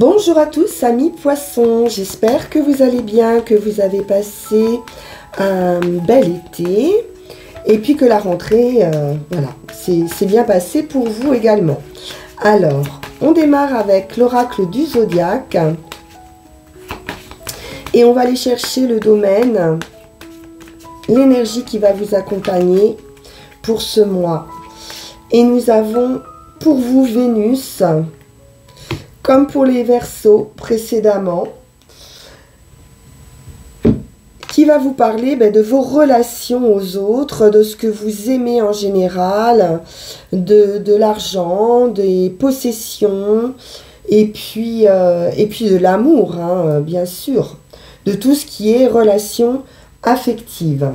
Bonjour à tous amis poissons, j'espère que vous allez bien, que vous avez passé un bel été et puis que la rentrée, voilà, c'est bien passé pour vous également. Alors, on démarre avec l'oracle du zodiaque et on va aller chercher le domaine, l'énergie qui va vous accompagner pour ce mois. Et nous avons pour vous Vénus, comme pour les Verseaux précédemment, qui va vous parler de vos relations aux autres, de ce que vous aimez en général, de l'argent, des possessions, et puis de l'amour, hein, bien sûr, de tout ce qui est relations affectives.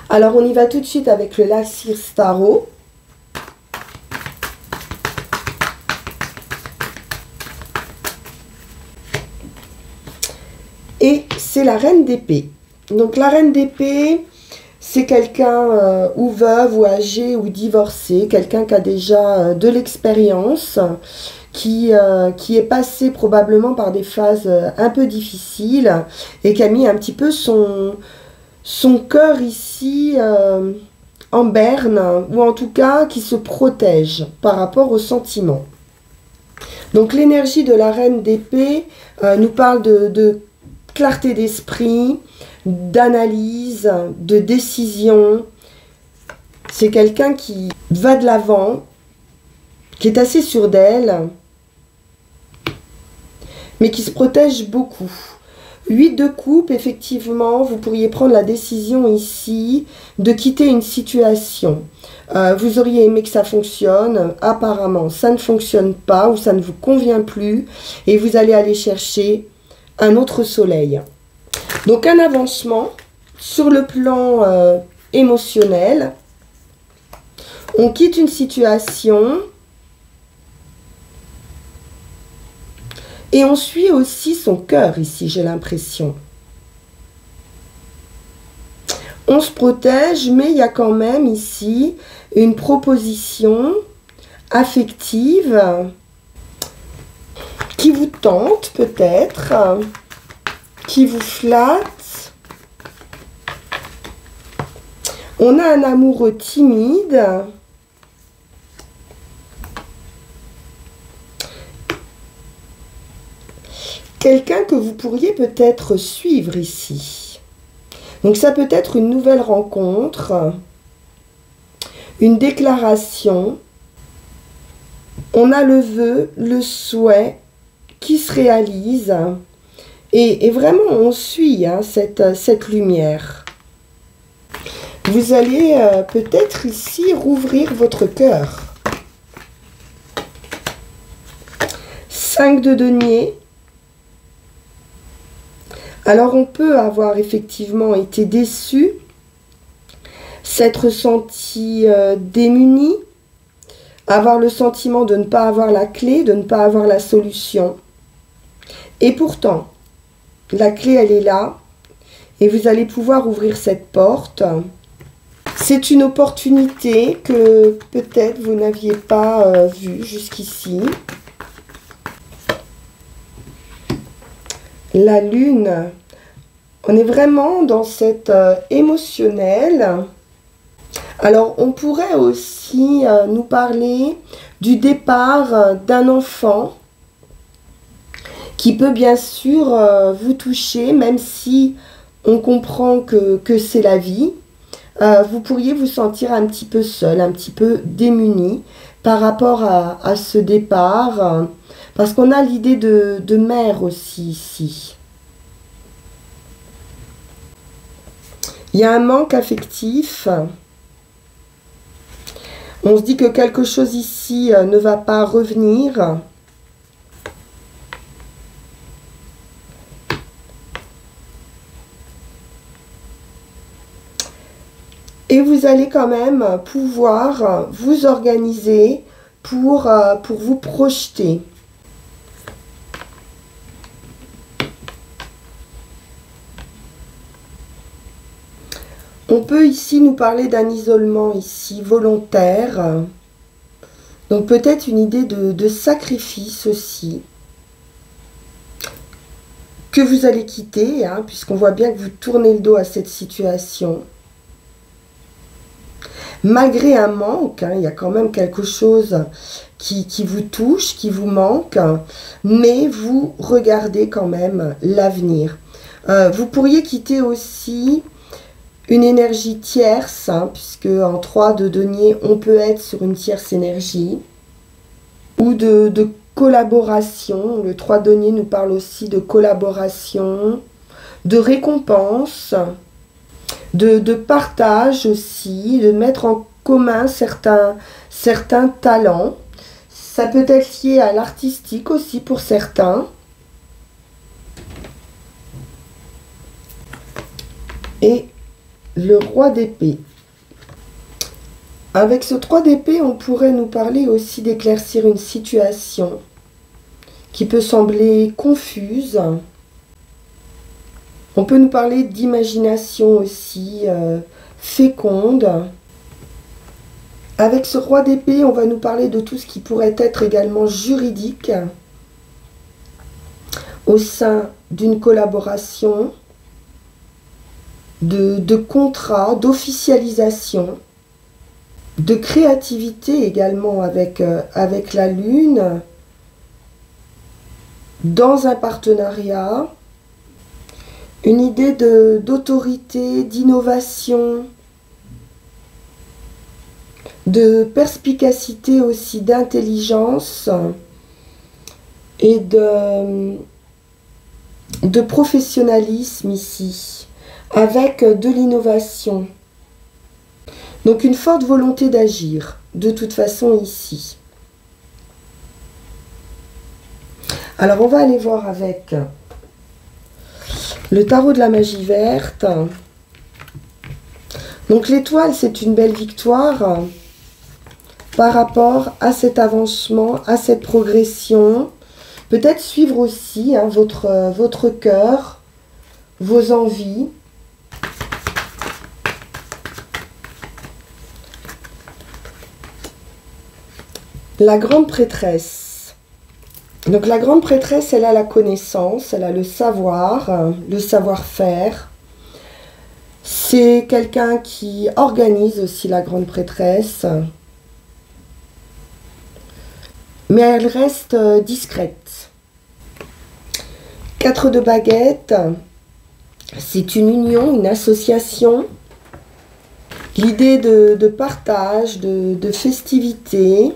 Alors on y va tout de suite avec le Laxir Tarot. Et c'est la reine d'épée. Donc la reine d'épée, c'est quelqu'un ou veuve ou âgé ou divorcé, quelqu'un qui a déjà de l'expérience, qui est passé probablement par des phases un peu difficiles et qui a mis un petit peu son cœur ici en berne, ou en tout cas qui se protège par rapport aux sentiments. Donc l'énergie de la reine d'épée nous parle de clarté d'esprit, d'analyse, de décision. C'est quelqu'un qui va de l'avant, qui est assez sûr d'elle, mais qui se protège beaucoup. 8 de coupe, effectivement, vous pourriez prendre la décision ici de quitter une situation. Vous auriez aimé que ça fonctionne, apparemment ça ne fonctionne pas ou ça ne vous convient plus et vous allez aller chercher un autre soleil. Donc un avancement sur le plan émotionnel. On quitte une situation et on suit aussi son cœur ici, j'ai l'impression. On se protège, mais il y a quand même ici une proposition affective qui vous tente peut-être, qui vous flatte. On a un amoureux timide. Quelqu'un que vous pourriez peut-être suivre ici. Donc ça peut être une nouvelle rencontre, une déclaration. On a le vœu, le souhait qui se réalise et vraiment on suit hein, cette lumière. Vous allez peut-être ici rouvrir votre cœur. 5 de denier. Alors on peut avoir effectivement été déçu, s'être senti démuni, avoir le sentiment de ne pas avoir la clé, de ne pas avoir la solution. Et pourtant, la clé, elle est là. Et vous allez pouvoir ouvrir cette porte. C'est une opportunité que peut-être vous n'aviez pas vue jusqu'ici. La lune, on est vraiment dans cette émotionnel. Alors, on pourrait aussi nous parler du départ d'un enfant qui peut bien sûr vous toucher, même si on comprend que c'est la vie. Vous pourriez vous sentir un petit peu seul, un petit peu démuni par rapport à ce départ, parce qu'on a l'idée de mère aussi ici. Il y a un manque affectif. On se dit que quelque chose ici ne va pas revenir. Et vous allez quand même pouvoir vous organiser pour vous projeter. On peut ici nous parler d'un isolement ici volontaire Donc peut-être une idée de sacrifice aussi, que vous allez quitter, hein, puisqu'on voit bien que vous tournez le dos à cette situation. Malgré un manque, hein, il y a quand même quelque chose qui vous touche, qui vous manque, mais vous regardez quand même l'avenir. Vous pourriez quitter aussi une énergie tierce, hein, puisque en 3 de denier, on peut être sur une tierce énergie, ou de collaboration. Le 3 de denier nous parle aussi de collaboration, de récompense, de partage aussi, de mettre en commun certains talents. Ça peut être lié à l'artistique aussi pour certains. Et le roi d'épée. Avec ce 3 d'épée, on pourrait nous parler aussi d'éclaircir une situation qui peut sembler confuse. On peut nous parler d'imagination aussi féconde. Avec ce roi d'épée, on va nous parler de tout ce qui pourrait être également juridique au sein d'une collaboration, de contrat, d'officialisation, de créativité également avec la lune, dans un partenariat, une idée d'autorité, d'innovation, de perspicacité aussi, d'intelligence et de professionnalisme ici, avec de l'innovation. Donc une forte volonté d'agir, de toute façon ici. Alors on va aller voir avec le tarot de la magie verte. Donc l'étoile, c'est une belle victoire par rapport à cet avancement, à cette progression. Peut-être suivre aussi hein, votre cœur, vos envies. La grande prêtresse. Donc la grande prêtresse, elle a la connaissance, elle a le savoir-faire. C'est quelqu'un qui organise aussi la grande prêtresse. Mais elle reste discrète. 4 de baguettes. C'est une union, une association. L'idée de partage, de festivité.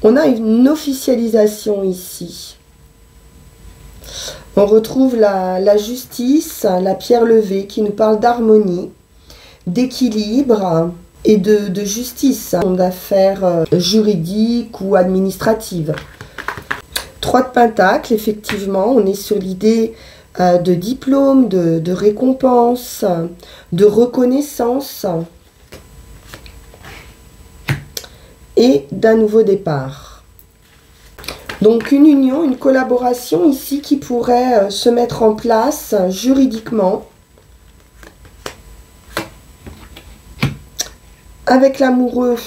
On a une officialisation ici. On retrouve la justice, la pierre levée qui nous parle d'harmonie, d'équilibre et de justice, d'affaires juridiques ou administratives. 3 de pentacles, effectivement, on est sur l'idée de diplôme, de récompense, de reconnaissance et d'un nouveau départ. Donc une union, une collaboration ici qui pourrait se mettre en place juridiquement. Avec l'amoureux,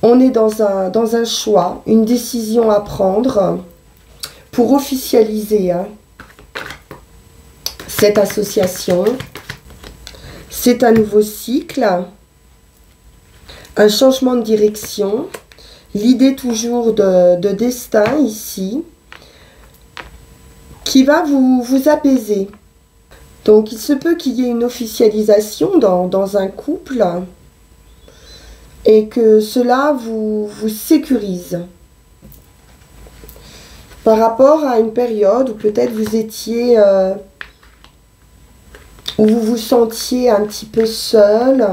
on est dans un choix, une décision à prendre pour officialiser cette association. C'est un nouveau cycle, un changement de direction. L'idée toujours de destin ici, qui va vous apaiser. Donc il se peut qu'il y ait une officialisation dans un couple et que cela vous sécurise. Par rapport à une période où peut-être vous étiez, où vous vous sentiez un petit peu seul.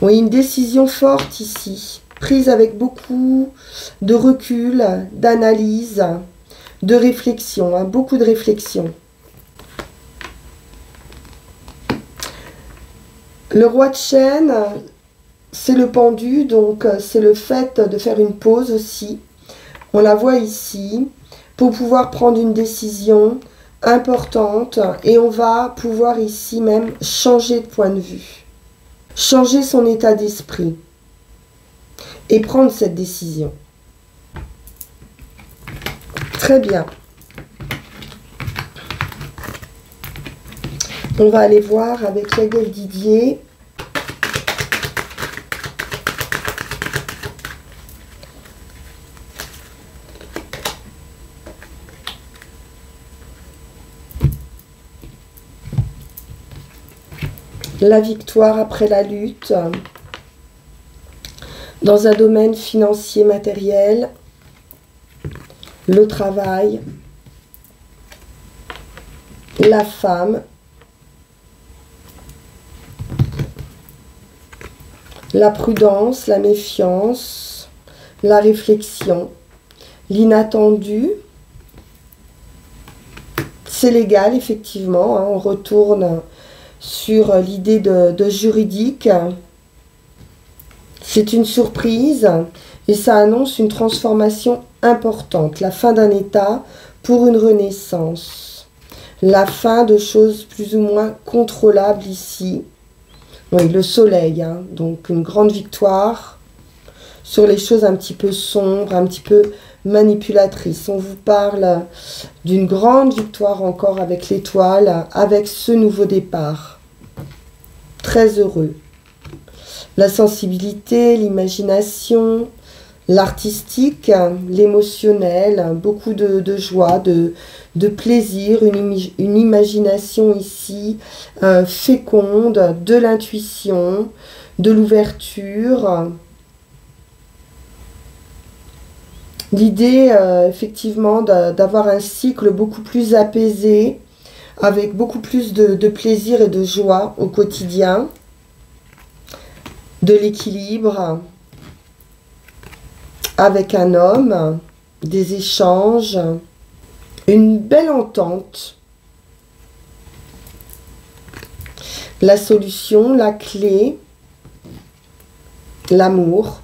Oui, une décision forte ici. Prise avec beaucoup de recul, d'analyse, de réflexion, hein, beaucoup de réflexion. Le roi de chêne, c'est le pendu, donc c'est le fait de faire une pause aussi. On la voit ici, pour pouvoir prendre une décision importante et on va pouvoir ici même changer de point de vue. changer son état d'esprit et prendre cette décision. Très bien. On va aller voir avec Yagel Didier. La victoire après la lutte dans un domaine financier matériel, le travail, la femme, la prudence, la méfiance, la réflexion, l'inattendu. C'est légal, effectivement, hein, on retourne sur l'idée de juridique. C'est une surprise et ça annonce une transformation importante, la fin d'un état pour une renaissance, la fin de choses plus ou moins contrôlables ici. Oui, le soleil, hein, donc une grande victoire sur les choses un petit peu sombres, un petit peu manipulatrices. On vous parle d'une grande victoire encore avec l'étoile, avec ce nouveau départ. Très heureux. La sensibilité, l'imagination, l'artistique, l'émotionnel, beaucoup de joie, de plaisir, une imagination ici féconde, de l'intuition, de l'ouverture. L'idée, effectivement, d'avoir un cycle beaucoup plus apaisé, avec beaucoup plus de plaisir et de joie au quotidien, de l'équilibre, avec un homme, des échanges, une belle entente, la solution, la clé, l'amour.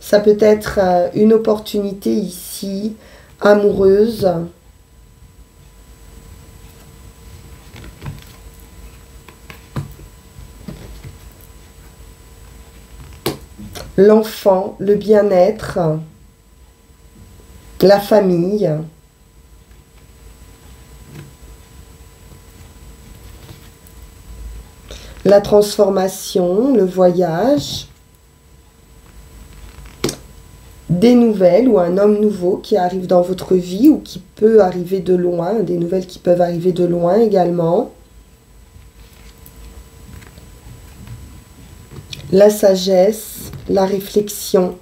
Ça peut être une opportunité ici, amoureuse. L'enfant, le bien-être, la famille. La transformation, le voyage. Des nouvelles ou un homme nouveau qui arrive dans votre vie ou qui peut arriver de loin, des nouvelles qui peuvent arriver de loin également. La sagesse, la réflexion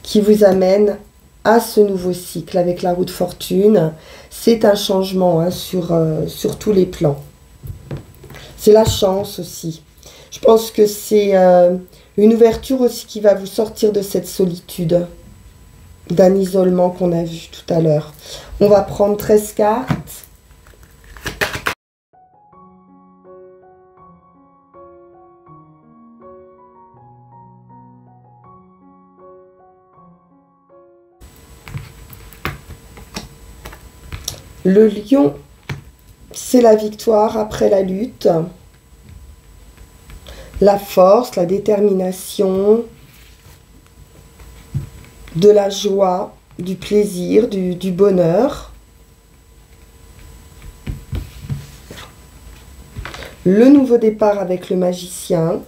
qui vous amène à ce nouveau cycle avec la roue de fortune. C'est un changement hein, sur tous les plans. C'est la chance aussi. Je pense que c'est une ouverture aussi qui va vous sortir de cette solitude, d'un isolement qu'on a vu tout à l'heure. On va prendre 13 cartes. Le lion, c'est la victoire après la lutte. La force, la détermination, de la joie, du plaisir, du bonheur. Le nouveau départ avec le magicien.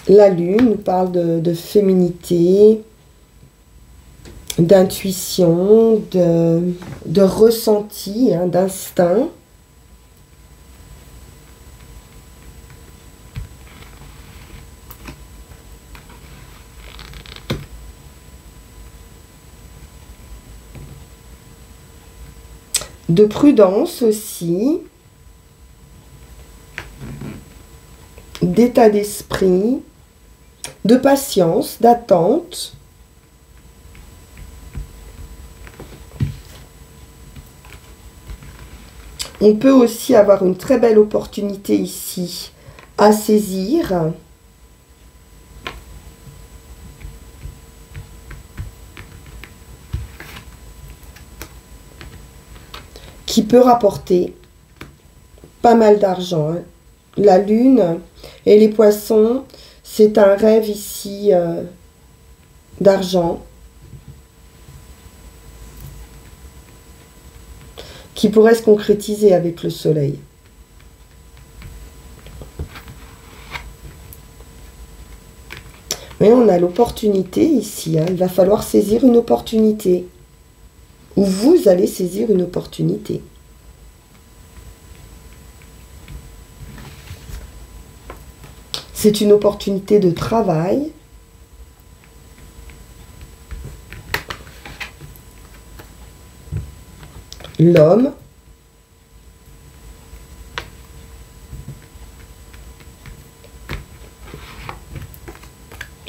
La lune nous parle de féminité, d'intuition, de ressenti, hein, d'instinct. De prudence aussi, d'état d'esprit, de patience, d'attente. On peut aussi avoir une très belle opportunité ici à saisir. qui peut rapporter pas mal d'argent, hein. La lune et les poissons, c'est un rêve ici d'argent qui pourrait se concrétiser avec le soleil. Mais on a l'opportunité ici, hein. Il va falloir saisir une opportunité. Ou vous allez saisir une opportunité. C'est une opportunité de travail. L'homme.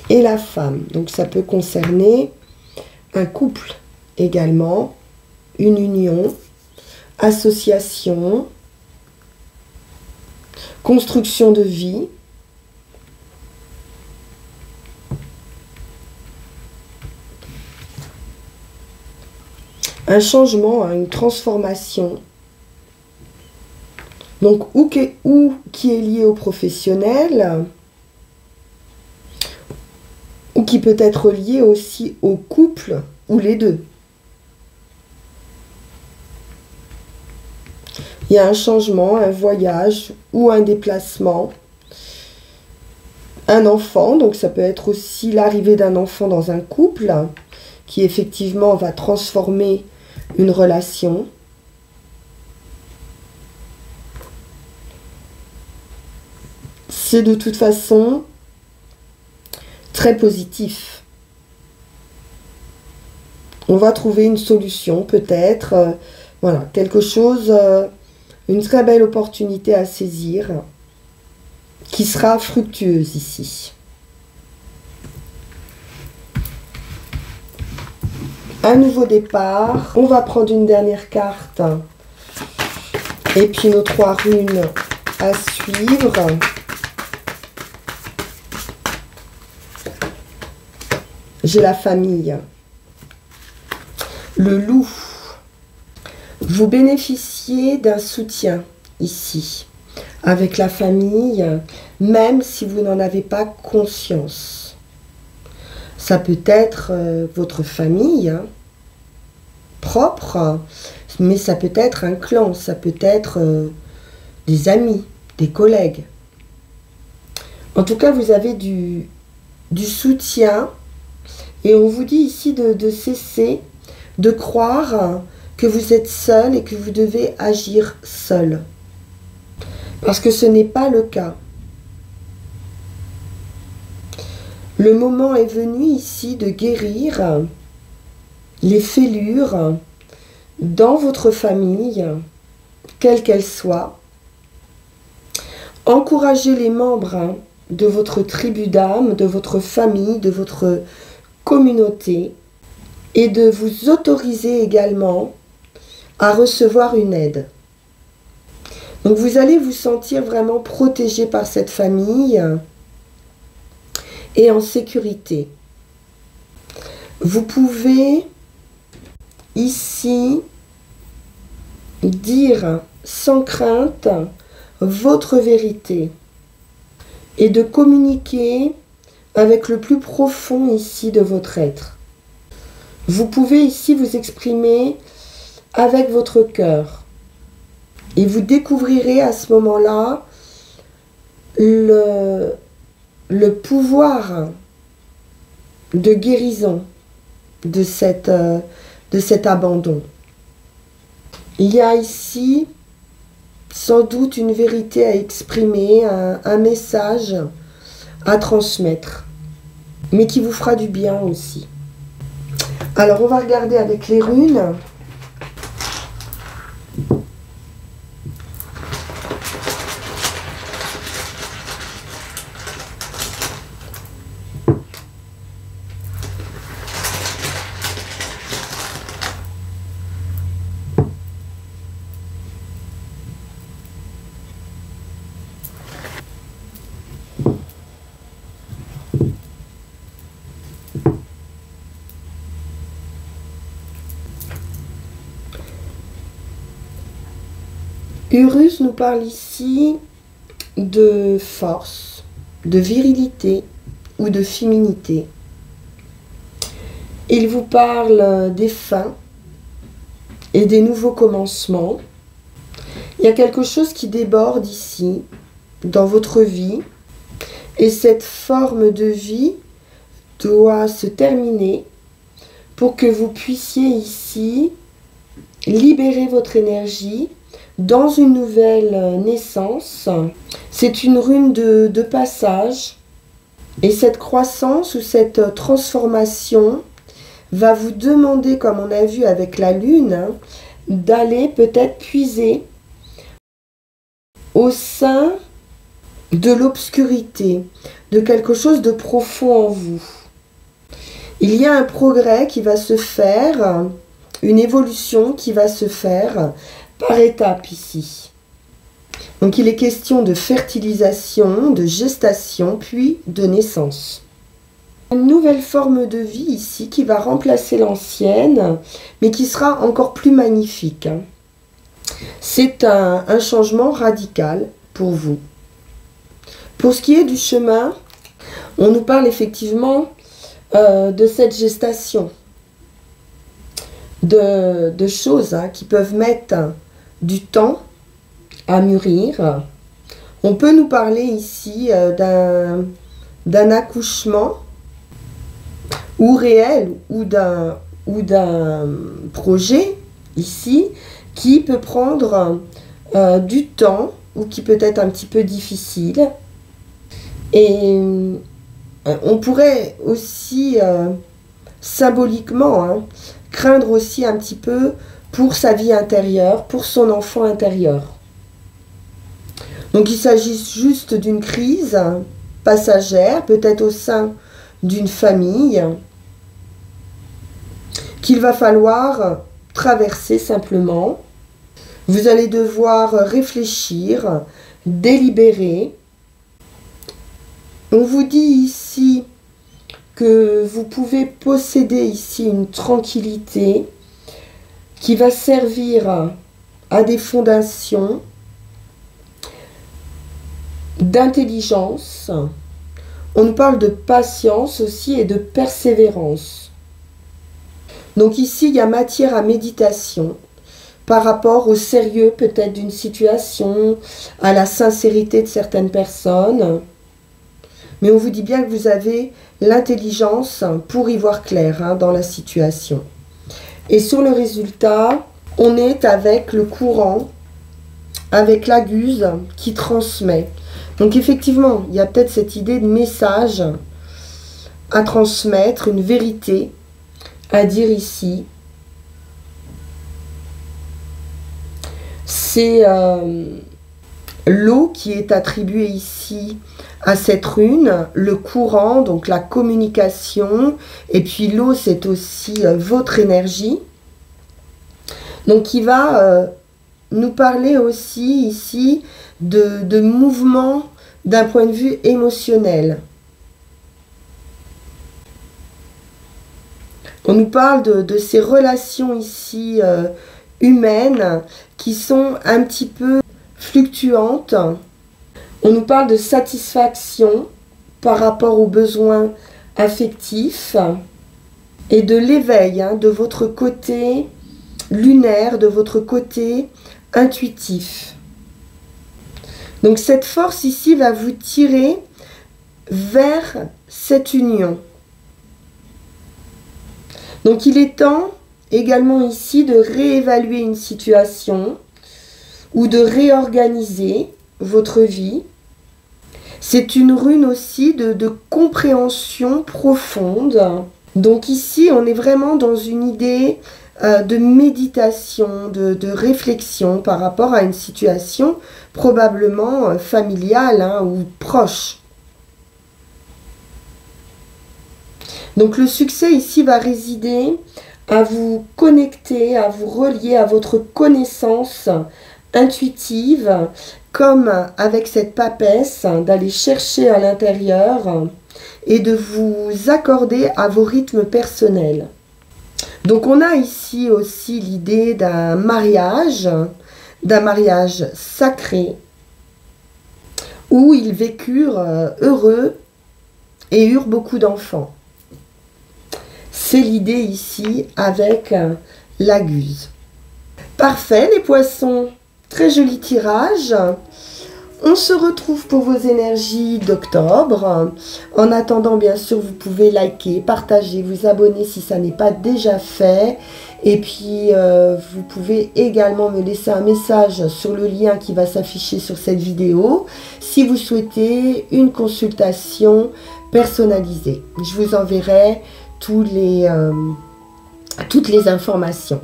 Et la femme. Donc ça peut concerner un couple également, une union, association, construction de vie. Un changement, une transformation. Donc, ou qui est lié au professionnel, ou qui peut être lié aussi au couple, ou les deux. Il y a un changement, un voyage ou un déplacement. Un enfant, donc ça peut être aussi l'arrivée d'un enfant dans un couple, qui effectivement va transformer une relation. C'est de toute façon très positif. On va trouver une solution peut-être, voilà, quelque chose, une très belle opportunité à saisir, qui sera fructueuse ici. Un nouveau départ. On va prendre une dernière carte. Et puis nos 3 runes à suivre. J'ai la famille. Le loup. Vous bénéficiez d'un soutien ici, avec la famille, même si vous n'en avez pas conscience. Ça peut être votre famille, hein, propre, mais ça peut être un clan, ça peut être des amis, des collègues. En tout cas, vous avez du soutien et on vous dit ici de cesser de croire que vous êtes seul et que vous devez agir seul. Parce que ce n'est pas le cas. Le moment est venu ici de guérir les fêlures dans votre famille, quelle qu'elle soit. Encouragez les membres de votre tribu d'âme, de votre famille, de votre communauté et de vous autoriser également à recevoir une aide. Donc vous allez vous sentir vraiment protégé par cette famille et en sécurité. Vous pouvez ici dire sans crainte votre vérité et de communiquer avec le plus profond ici de votre être. Vous pouvez ici vous exprimer avec votre cœur et vous découvrirez à ce moment-là le pouvoir de guérison de cet abandon. Il y a ici sans doute une vérité à exprimer, un message à transmettre, mais qui vous fera du bien aussi. Alors on va regarder avec les runes. Urus nous parle ici de force, de virilité ou de féminité. Il vous parle des fins et des nouveaux commencements. Il y a quelque chose qui déborde ici, dans votre vie, et cette forme de vie doit se terminer pour que vous puissiez ici libérer votre énergie dans une nouvelle naissance. C'est une rune de passage, et cette croissance ou cette transformation va vous demander, comme on a vu avec la lune, hein, d'aller peut-être puiser au sein de l'obscurité, de quelque chose de profond en vous. Il y a un progrès qui va se faire, une évolution qui va se faire par étapes ici. Donc il est question de fertilisation, de gestation, puis de naissance. Une nouvelle forme de vie ici qui va remplacer l'ancienne, mais qui sera encore plus magnifique. C'est un changement radical pour vous. Pour ce qui est du chemin, on nous parle effectivement de cette gestation, de choses qui peuvent mettre du temps à mûrir. On peut nous parler ici d'un accouchement, ou réel, ou d'un projet ici, qui peut prendre du temps, ou qui peut être un petit peu difficile. Et on pourrait aussi, symboliquement, craindre aussi un petit peu pour sa vie intérieure, pour son enfant intérieur. Donc il s'agit juste d'une crise passagère, peut-être au sein d'une famille, qu'il va falloir traverser simplement. Vous allez devoir réfléchir, délibérer. On vous dit ici que vous pouvez posséder ici une tranquillité qui va servir à des fondations d'intelligence. On nous parle de patience aussi et de persévérance. Donc ici, il y a matière à méditation par rapport au sérieux peut-être d'une situation, à la sincérité de certaines personnes. Mais on vous dit bien que vous avez l'intelligence pour y voir clair dans la situation. Et sur le résultat, on est avec le courant, avec la guse qui transmet. Donc effectivement, il y a peut-être cette idée de message à transmettre, une vérité à dire ici. C'est l'eau qui est attribuée ici à cette rune, le courant, donc la communication, et puis l'eau c'est aussi votre énergie. Donc qui va nous parler aussi ici de mouvement d'un point de vue émotionnel. On nous parle de ces relations ici humaines qui sont un petit peu fluctuantes. On nous parle de satisfaction par rapport aux besoins affectifs et de l'éveil de votre côté lunaire, de votre côté intuitif. Donc cette force ici va vous tirer vers cette union. Donc il est temps également ici de réévaluer une situation ou de réorganiser votre vie. C'est une rune aussi de compréhension profonde. Donc ici, on est vraiment dans une idée de méditation, de réflexion par rapport à une situation probablement familiale ou proche. Donc le succès ici va résider à vous connecter, à vous relier à votre connaissance intuitive, comme avec cette papesse, d'aller chercher à l'intérieur et de vous accorder à vos rythmes personnels. Donc on a ici aussi l'idée d'un mariage, d'un mariage sacré où ils vécurent heureux et eurent beaucoup d'enfants. C'est l'idée ici avec la Guse. Parfait les poissons, très joli tirage. On se retrouve pour vos énergies d'octobre. En attendant, bien sûr, vous pouvez liker, partager, vous abonner si ça n'est pas déjà fait. Et puis, vous pouvez également me laisser un message sur le lien qui va s'afficher sur cette vidéo si vous souhaitez une consultation personnalisée. Je vous enverrai toutes les informations.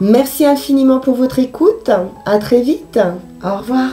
Merci infiniment pour votre écoute. À très vite. Au revoir.